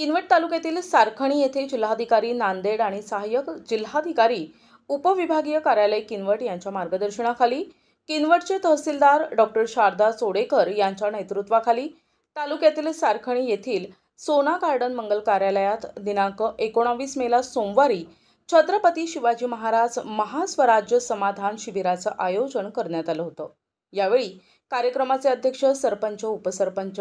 किनवट तालुक्यातील सारखणी येथे जिल्हाधिकारी नांदेड आणि सहाय्यक जिल्हाधिकारी उपविभागीय कार्यालय किनवट यांच्या मार्गदर्शनाखाली किनवटचे तहसीलदार डॉक्टर शारदा चोडेकर यांच्या नेतृत्वाखाली तालुक्यातील सारखणी येथील सोना गार्डन मंगल कार्यालयात दिनांक 19 मेला सोमवारी छत्रपती शिवाजी महाराज महास्वराज्य समाधान शिबिराचं आयोजन करण्यात आलं होतं। यावेळी कार्यक्रमाचे अध्यक्ष, सरपंच, उपसरपंच,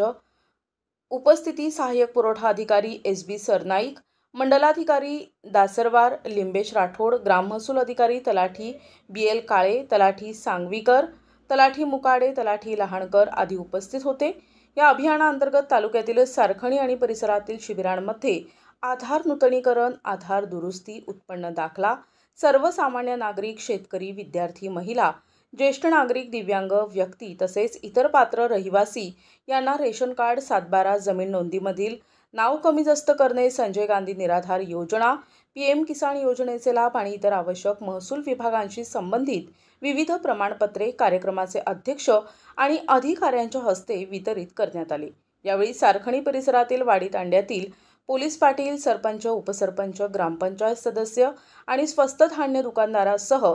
उपस्थिती सहाय्यक पुरवठा अधिकारी SB सरनाईक, मंडलाधिकारी दासरवार लिंबेश राठोड, ग्राम महसूल अधिकारी तलाठी BL काळे, तलाठी सांगवीकर, तलाठी मुकाडे, तलाठी लहाणकर आदी उपस्थित होते। या अभियानाअंतर्गत तालुक्यातील सारखणी आणि परिसरातील शिबिरांमध्ये आधार नूतनीकरण, आधार दुरुस्ती, उत्पन्न दाखला, सर्वसामान्य नागरिक, शेतकरी, विद्यार्थी, महिला, ज्येष्ठ नागरिक, दिव्यांग व्यक्ती तसेच इतर पात्र रहिवासी यांना रेशन कार्ड, 7/12 जमीन नोंदीमधील नाव कमी जास्त करणे, संजय गांधी निराधार योजना, PM किसान योजनेचे लाभ आणि इतर आवश्यक महसूल विभागांशी संबंधित विविध प्रमाणपत्रे कार्यक्रमाचे अध्यक्ष आणि अधिकाऱ्यांच्या हस्ते वितरित करण्यात आले। यावेळी सारखणी परिसरातील वाडी तांड्यातील पोलीस पाटील, सरपंच, उपसरपंच, ग्रामपंचायत सदस्य आणि स्वस्त धान्य दुकानदारासह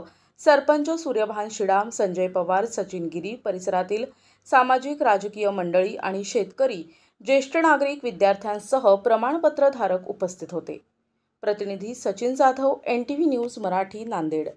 सरपंच सूर्यभान शिडाम, संजय पवार, सचिन गिरी, परिसरातील सामाजिक राजकीय मंडळी आणि शेतकरी, ज्येष्ठ नागरिक, विद्यार्थ्यांसह प्रमाणपत्र धारक उपस्थित होते। प्रतिनिधी सचिन जाधव, NTV न्यूज मराठी, नांदेड।